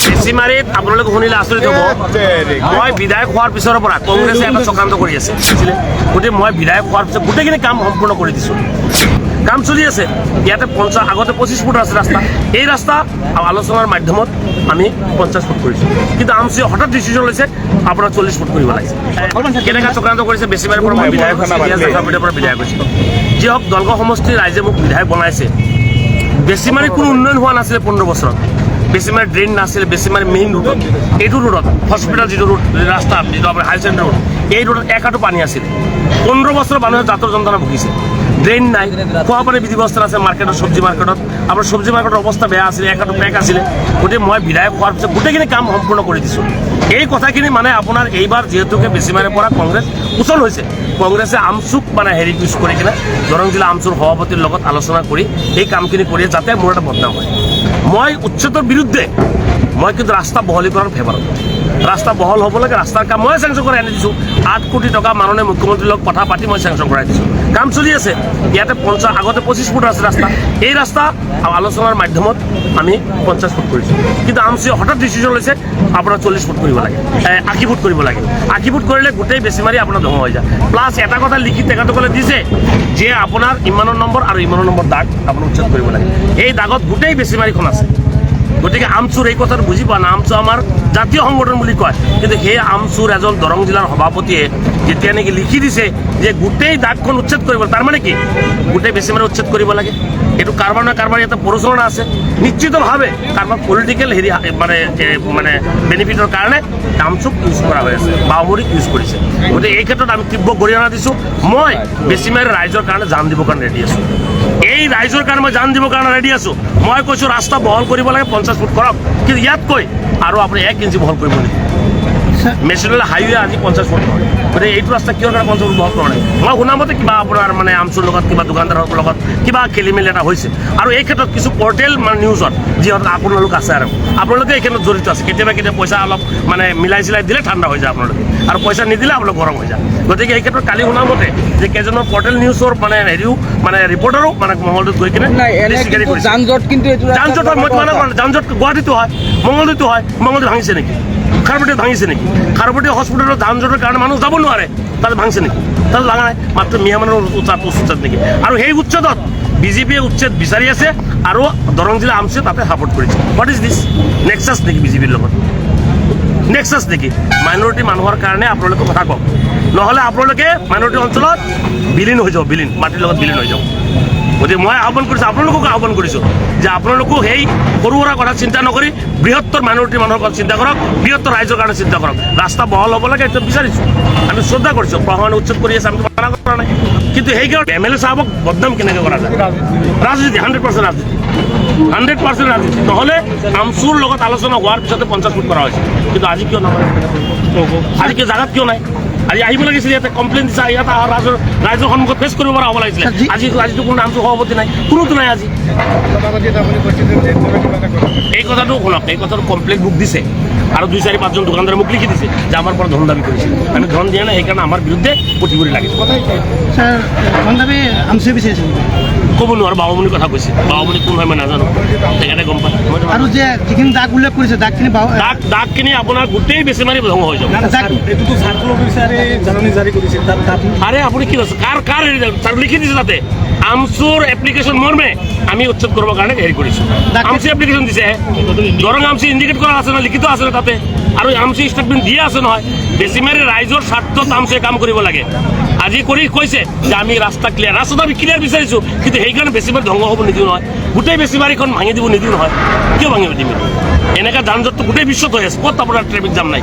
বেছিমাৰিত আপোনালোকে শুনিলে আচৰিত হ'ব। মই বিধায়ক হোৱাৰ পিছৰ পৰা কংগ্ৰেছে এটা চক্ৰান্ত কৰি আছে, গতিকে মই বিধায়ক হোৱাৰ পিছত গোটেইখিনি কাম সম্পূৰ্ণ কৰি দিছোঁ। কাম চলি আছে। ইয়াতে আগতে 25 ফুট আছে ৰাস্তা, এই ৰাস্তা আলোচনাৰ মাধ্যমত আমি 50 ফুট কৰিছোঁ। কিন্তু আমচিয়ে হঠাৎ ডিচিশ্যন লৈছে আপোনাৰ 40 ফুট কৰিব লাগিছে। কেনেকৈ চক্ৰান্ত কৰিছে? বেছিমাৰিৰ পৰা মই বিধায়ক পৰা বিধায়ক হৈছোঁ। যি হওক, দলগাঁও সমষ্টিৰ ৰাইজে মোক বিধায়ক বনাইছে। বেছিমাৰিত কোনো উন্নয়ন হোৱা নাছিলে 15 বছৰত। বেছিমাৰি ড্ৰেইন নাছিলে, বেছিমাৰি মেইন ৰোডত, এইটো ৰোডত হস্পিটেল যিটো ৰোড ৰাস্তা যিটো আপোনাৰ হাই ছেকেণ্ডেৰী ৰোড, এই ৰোডত একাটো পানী আছিলে। 15 বছৰ মানুহে জাতৰ যন্ত্ৰণা ভুগিছে। ড্ৰেইন নাই, খোৱা পানী বিধি ব্যৱস্থা আছে মাৰ্কেটত, চব্জি মাৰ্কেটত। আপোনাৰ চব্জি মাৰ্কেটৰ অৱস্থা বেয়া আছিলে, একাটো পেক আছিলে। গতিকে মই বিধায়ক হোৱাৰ পিছত গোটেইখিনি কাম সম্পূৰ্ণ কৰি দিছোঁ। এই কথাখিনি মানে আপোনাৰ এইবাৰ যিহেতুকে বেছিমাৰিৰ পৰা কংগ্ৰেছ উচল হৈছে, কংগ্ৰেছে আমচুক মানে ইউজ কৰি কিনে দৰং জিলা আমচুৰ সভাপতিৰ লগত আলোচনা কৰি এই কামখিনি কৰি যাতে মোৰ এটা বদনাম হয়। মই উচ্ছেদৰ বিৰুদ্ধে, মই কিন্তু ৰাস্তা বহলীকৰণৰ ফেভাৰত। ৰাস্তা বহল হ'ব লাগে, ৰাস্তাৰ কাম মই চেংচন কৰাই আনি দিছোঁ। 8 কোটি টকা মাননীয় মুখ্যমন্ত্ৰীৰ লগত কথা পাতি মই চেংচন কৰাই দিছোঁ। কাম চলি আছে। ইয়াতে আগতে 25 ফুট আছে ৰাস্তা, এই ৰাস্তা আলোচনাৰ মাধ্যমত আমি 50 ফুট কৰিছোঁ। কিন্তু আমচিয়ে হঠাৎ ডিচিশ্যন লৈছে আপোনাৰ 40 ফুট কৰিব লাগে, 80 ফুট কৰিব লাগে। 80 ফুট কৰিলে গোটেই বেছিমাৰি আপোনাৰ ধ্বংস হৈ যায়। প্লাছ এটা কথা লিখি তেখেতসকলে দিছে যে আপোনাৰ ইমানৰ নম্বৰ আৰু ইমানৰ নম্বৰ দাগ আপোনাৰ উচ্ছেদ কৰিব লাগে। এই দাগত গোটেই বেছিমাৰিখন আছে। গতিকে আমচুৰ এই কথাটো বুজি পোৱা নাই। আমচু আমাৰ জাতীয় সংগঠন বুলি কয়, কিন্তু সেই আমচুৰ এজন দৰং জিলাৰ সভাপতিয়ে যেতিয়া নেকি লিখি দিছে যে গোটেই দাগখন উচ্ছেদ কৰিব, তাৰমানে কি গোটেই বেছিমাৰি উচ্ছেদ কৰিব লাগে। এইটো কাৰোবাৰ নহয় কাৰোবাৰ ইয়াতে প্ৰৰোচনা আছে, নিশ্চিতভাৱে কাৰোবাৰ পলিটিকেল মানে বেনিফিটৰ কাৰণে আমচুক ইউজ কৰা হৈ আছে, বাওমৰিক ইউজ কৰিছে। গতিকে এই ক্ষেত্ৰত আমি তীব্ৰ গৰিহণা দিছোঁ। মই বেছিমাৰি ৰাইজৰ কাৰণে জান দিবৰ কাৰণে ৰেডি আছোঁ। এই ৰাইজৰ কাৰণে মই জান দিবৰ কাৰণে ৰেডি আছোঁ। মই কৈছোঁ ৰাস্তা বহল কৰিব লাগে, 50 ফুট কৰক, কিন্তু ইয়াতকৈ আৰু আপুনি 1 ইঞ্চি বহল কৰিব নেকি? মেচিনেল হাইৱে আজি 50 ফুট হয়, গতিকে এইটো ৰাস্তা কিয় কাৰণে 50 ফুট বহল কৰা নাই? মই শুনা মতে কিবা আপোনাৰ মানে আমচুৰ লগত কিবা দোকানদাৰৰ লগত কিবা খেলি মেলি এটা হৈছে। আৰু এই ক্ষেত্ৰত কিছু পৰ্টেল মানে নিউজত যিহেতু আপোনালোক আছে আৰু আপোনালোকে এই ক্ষেত্ৰত জড়িত আছে। কেতিয়াবা পইচা অলপ মানে মিলাই চিলাই দিলে ঠাণ্ডা হৈ যায় আপোনালোকে, আৰু পইচা নিদিলে আপোনালোক গৰম হৈ যায়। গতিকে এই ক্ষেত্ৰত কালি শুনা মতে যে কেইজনৰ পৰ্টেল নিউজৰ মানে মানে ৰিপৰ্টাৰো মানে মঙলদৈত গৈ কিনে যানজঁট, কিন্তু যানজঁট হয়, মই মানে যানজঁট গুৱাহাটীতো হয়, মঙলদৈতো হয়। মঙলদৈত ভাঙিছে নেকি? খাৰপটীত ভাঙিছে নেকি? খাৰপটী হস্পিটেলত যানজঁটৰ কাৰণে মানুহ যাব নোৱাৰে, তাতে ভাঙিছে নেকি? তাতে ভাঙা নাই, মাত্ৰ মিয়া মানুহৰ উচ্ছেদ নেকি? আৰু সেই উচ্ছেদত বিজেপিয়ে উচ্ছেদ বিচাৰি আছে আৰু দৰং জিলা আমচিয়ে তাতে ছাপোৰ্ট কৰিছে। What is this? নেক্সাছ নেকি বিজেপিৰ লগত? নেক্সাছ নেকি? মাইনৰিটি মানুহৰ কাৰণে আপোনালোকে কথা কওক, নহ'লে আপোনালোকে মাইনৰিটি অঞ্চলত বিলীন হৈ যাব, মাটিৰ লগত বিলীন হৈ যাব। গতিকে মই আহ্বান কৰিছোঁ, আপোনালোককো আহ্বান কৰিছোঁ যে আপোনালোকো সেই সৰু সুৰা কথা চিন্তা নকৰি বৃহত্তৰ মাইনৰিটি মানুহৰ কথা চিন্তা কৰক, বৃহত্তৰ ৰাইজৰ কাৰণে চিন্তা কৰক। ৰাস্তা বহল হ'ব লাগে, এইটো বিচাৰিছোঁ, আমি শ্ৰদ্ধা কৰিছোঁ। প্ৰশাসনে উচ্ছেদ কৰি আছে, আমি মানা কৰা নাই। কিন্তু সেই কাৰণত MLA চাহাবক বদনাম কেনেকৈ কৰা যায়? ৰাজনীতি, 100% ৰাজনীতি, 100% ৰাজনীতি। নহ'লে আমচুৰ লগত আলোচনা হোৱাৰ পিছতে 50 ফুট কৰা হৈছে। কিন্তু আজি কিয় নহয়? আজি কিয় জাগাত কিয় নাই? আজি আহিব লাগিছিল, ইয়াতে কমপ্লেইন দিছে, ইয়াতে ৰাইজৰ সন্মুখত ফেচ কৰিব পৰা হ'ব লাগিছিলে। আজিতো কোনো আমচুৰ সভাপতি নাই, কোনোতো নাই আজি। এই কথাটো শুনক, এই কথাটো কমপ্লেইন মোক দিছে আৰু 2-4-5জন দোকানদাৰে মোক লিখি দিছে যে আমাৰ পৰা ধন দাবী কৰিছে। আমি ধন দিয়া নাই, সেইকাৰণে আমাৰ বিৰুদ্ধে পুথি কৰি লাগিছে। ক'ব নোৱাৰোঁ, বাবুমণিৰ কথা কৈছে। বাবুমণি কোন হয় মই নাজানো, তেখেতে গম পায়। আৰু যে যিখিনি দাগ উল্লেখ কৰিছে, দাগখিনি আপোনাৰ গোটেই বেছিমাৰি ধ্বংস হৈ যাব। আৰে আপুনি কি কৈছে? কাৰ লিখি দিছে তাতে আমচুৰ এপ্লিকেশ্যন মৰ্মে আমি উচ্ছেদ কৰিবৰ কাৰণে হেৰি কৰিছোঁ। আমচি এপ্লিকেশ্যন দিছে, দৰং আমচি ইণ্ডিকেট কৰা আছে নহয়, লিখিত আছে তাতে, আৰু আমচি ষ্টেটমেণ্ট দিয়ে আছে নহয়। বেছিমাৰি ৰাইজৰ স্বাৰ্থত আমচিয়ে কাম কৰিব লাগে। আজি কৰি কৈছে যে আমি ৰাস্তা ক্লিয়াৰ, ৰাস্তাটো আমি ক্লিয়াৰ বিচাৰিছোঁ, কিন্তু সেইকাৰণে বেছিমাৰি ধ্বংস হ'ব নিদিওঁ নহয়, গোটেই বেছিমাৰিখন ভাঙি দিব নিদিওঁ নহয়। কিয় ভাঙিব দিম? এনেকৈ যান জঁটটো গোটেই বিশ্বত হৈ আছে, ক'ত আপোনাৰ ট্ৰেফিক জাম নাই?